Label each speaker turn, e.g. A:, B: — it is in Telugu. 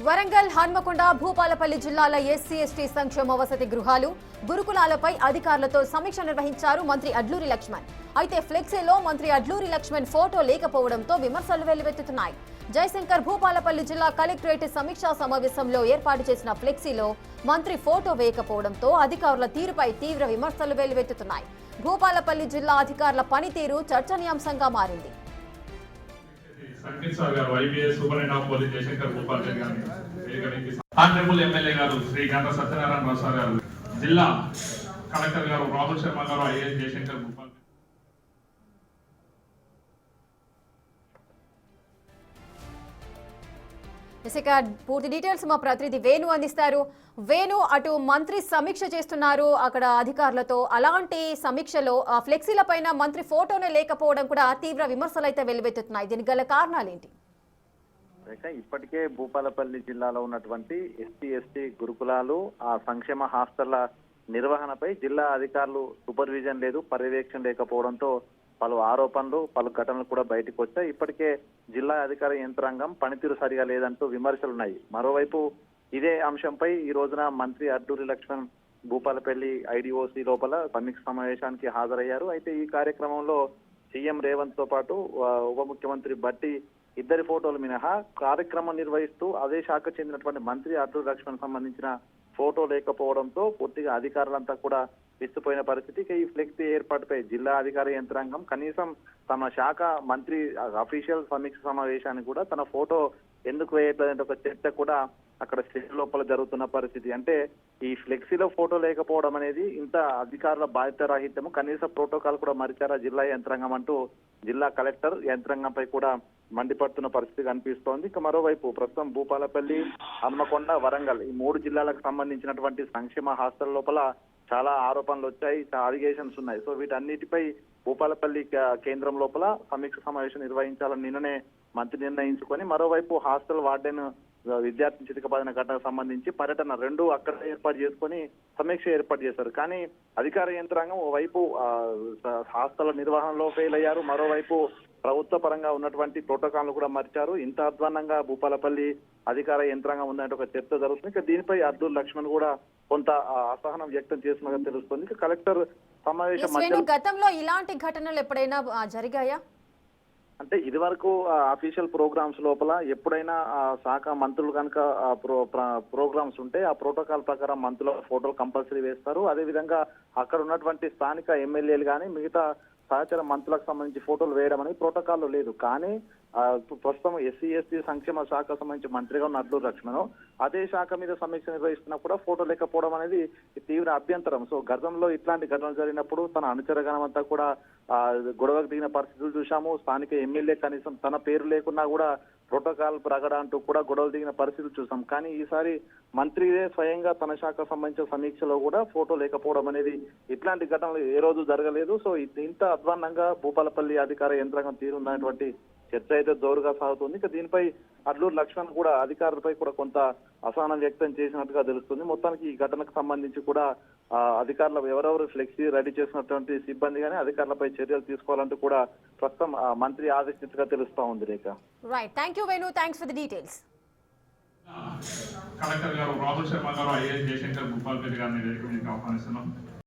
A: వరంగల్, హన్మకొండ, భూపాలపల్లి జిల్లాల ఎస్సీ ఎస్టీ సంక్షేమ వసతి గృహాలు, గురుకులాలపై అధికారులతో సమీక్ష నిర్వహించారు మంత్రి అడ్లూరి లక్ష్మణ్. అయితే ఫ్లెక్సీలో మంత్రి అడ్లూరి లక్ష్మణ్ ఫోటో లేకపోవడంతో విమర్శలు వెల్లువెత్తుతున్నాయి. జయశంకర్ భూపాలపల్లి జిల్లా కలెక్టరేట్ సమీక్షా సమావేశంలో ఏర్పాటు చేసిన ఫ్లెక్సీలో మంత్రి ఫోటో వేయకపోవడంతో అధికారుల తీరుపై తీవ్ర విమర్శలు వెల్లువెత్తుతున్నాయి. భూపాలపల్లి జిల్లా అధికారుల పనితీరు చర్చనీయాంశంగా మారింది.
B: సంగీత్ సార్ గారు IPS superintendent of police Jayashankar Bhupalpally గారిని ఆనరబుల్ ఎమ్మెల్యే గారు శ్రీ గంట సత్యనారాయణ రావు సార్ గారు, జిల్లా కలెక్టర్ గారు రాహుల్ శర్మ గారు, ఐఏఎస్ జయశంకర్ భూపాలపల్లి.
A: పూర్తి డీటెయిల్స్ మా ప్రతినిధి వేణు అందిస్తారు. వేణు, అటు మంత్రి సమీక్ష చేస్తున్నారు అక్కడ అధికారులతో, అలాంటి సమీక్షలో ఫ్లెక్సీల పైన మంత్రి ఫోటోనే లేకపోవడం కూడా తీవ్ర విమర్శలు అయితే వెల్లువెత్తుతున్నాయి. దీనికి గల కారణాలేంటి?
C: ఇప్పటికే భూపాలపల్లి జిల్లాలో ఉన్నటువంటి ఎస్సీ గురుకులాలు, ఆ సంక్షేమ హాస్టళ్ల నిర్వహణపై జిల్లా అధికారులు సూపర్విజన్ లేదు, పర్యవేక్షణ లేకపోవడంతో పలు ఆరోపణలు, పలు ఘటనలు కూడా బయటకు వచ్చాయి. ఇప్పటికే జిల్లా అధికార యంత్రాంగం పనితీరు సరిగా లేదంటూ విమర్శలున్నాయి. మరోవైపు ఇదే అంశంపై ఈ రోజున మంత్రి అడ్లూరి లక్ష్మణ్ భూపాలపల్లి ఐడిఓసి లోపల సమీక్ష సమావేశానికి హాజరయ్యారు. అయితే ఈ కార్యక్రమంలో సీఎం రేవంత్ తో పాటు ఉప ముఖ్యమంత్రి బట్టి ఇద్దరి ఫోటోలు మినహా కార్యక్రమం నిర్వహిస్తూ అదే శాఖ చెందినటువంటి మంత్రి అడ్లూరి లక్ష్మణ్ సంబంధించిన ఫోటో లేకపోవడంతో పూర్తిగా అధికారులంతా కూడా విస్తుపోయిన పరిస్థితి. ఈ ఫ్లెక్సీ ఏర్పాటుపై జిల్లా అధికార యంత్రాంగం కనీసం తమ శాఖ మంత్రి అఫీషియల్ సమీక్ష సమావేశానికి కూడా తన ఫోటో ఎందుకు వేయట్లేదంటే ఒక చర్చ కూడా అక్కడ స్టేజ్ లోపల జరుగుతున్న పరిస్థితి. అంటే ఈ ఫ్లెక్సీలో ఫోటో లేకపోవడం అనేది ఇంత అధికారుల బాధ్యత రాహిత్యము, కనీస ప్రోటోకాల్ కూడా మరిచారా జిల్లా యంత్రాంగం అంటూ జిల్లా కలెక్టర్ యంత్రాంగంపై కూడా మండిపడుతున్న పరిస్థితి కనిపిస్తోంది. ఇక మరోవైపు ప్రస్తుతం భూపాలపల్లి, హన్మకొండ, వరంగల్ ఈ 3 జిల్లాలకు సంబంధించినటువంటి సంక్షేమ హాస్టల్ లోపల చాలా ఆరోపణలు వచ్చాయి, చాలా అలిగేషన్స్ ఉన్నాయి. సో వీటన్నిటిపై భూపాలపల్లి కేంద్రం లోపల సమీక్ష సమావేశం నిర్వహించాలని నిన్ననే మంత్రి నిర్ణయించుకొని, మరోవైపు హాస్టల్ వార్డెన్ విద్యార్థి చితికబాదిన ఘటనకు సంబంధించి పర్యటన రెండు అక్కడ ఏర్పాటు చేసుకొని సమీక్ష ఏర్పాటు చేశారు. కానీ అధికార యంత్రాంగం ఓవైపు హాస్టల్ నిర్వహణలో ఫెయిల్ అయ్యారు, మరోవైపు ప్రభుత్వ పరంగా ఉన్నటువంటి ప్రోటోకాల్ కూడా మర్చారు. ఇంత అధ్వానంగా భూపాలపల్లి అధికార యంత్రాంగం ఉందంటే ఒక చర్చ జరుగుతుంది. ఇక దీనిపై అబ్దుల్ లక్ష్మణ్ కూడా కొంత అసహనం వ్యక్తం చేస్తున్నట్టు తెలుస్తుంది. ఇక కలెక్టర్ సమావేశం
A: గతంలో ఇలాంటి ఘటనలు ఎప్పుడైనా జరిగాయా?
C: అంటే ఇది వరకు అఫీషియల్ ప్రోగ్రామ్స్ లోపల ఎప్పుడైనా శాఖ మంత్రులు కనుక ప్రోగ్రామ్స్ ఉంటే ఆ ప్రోటోకాల్ ప్రకారం మంత్రుల ఫోటోలు కంపల్సరీ వేస్తారు. అదేవిధంగా అక్కడ ఉన్నటువంటి స్థానిక ఎమ్మెల్యేలు కానీ మిగతా సహచర మంత్రులకు సంబంధించి ఫోటోలు వేయడం అనేది ప్రోటోకాల్లో లేదు. కానీ ప్రస్తుతం ఎస్సీ ఎస్టీ సంక్షేమ శాఖ సంబంధించి మంత్రిగా ఉన్న అడ్లూరి లక్ష్మణ్ అదే శాఖ మీద సమీక్ష నిర్వహిస్తున్నా కూడా ఫోటో లేకపోవడం అనేది తీవ్ర అభ్యంతరం. సో గతంలో ఇట్లాంటి ఘటనలు జరిగినప్పుడు తన అనుచరగణం అంతా కూడా గొడవకు దిగిన పరిస్థితులు చూశాము. స్థానిక ఎమ్మెల్యే కనీసం తన పేరు లేకున్నా కూడా ప్రోటోకాల్ ప్రగడ అంటూ కూడా గొడవలు దిగిన పరిస్థితులు చూసాం. కానీ ఈసారి మంత్రిదే స్వయంగా తన శాఖ సంబంధించిన సమీక్షలో కూడా ఫోటో లేకపోవడం అనేది ఇట్లాంటి ఘటనలు ఏ రోజు జరగలేదు. సో ఇంత అధ్వాన్నంగా భూపాలపల్లి అధికార యంత్రాంగం తీరుందనేటువంటి చర్చ అయితే జోరుగా సాగుతుంది. ఇక దీనిపై అడ్లూరి లక్ష్మణ్ కూడా అధికారులపై కూడా కొంత అసహనం వ్యక్తం చేసినట్టుగా తెలుస్తుంది. మొత్తానికి ఈ ఘటనకు సంబంధించి కూడా అధికారులు ఎవరెవరు ఫ్లెక్సీ రెడీ చేసినటువంటి సిబ్బంది కానీ అధికారులపై చర్యలు తీసుకోవాలంటూ కూడా ప్రస్తుతం మంత్రి ఆదేశించగా తెలుస్తా ఉంది. Rekha,
A: right, thank you Venu, thanks for the details.
B: Collector గారు రాహుల్ శర్మ గారు, ఐఏఎస్ జయశంకర్ భూపాలపల్లి గారిని ఆహ్వానిస్తున్నాం.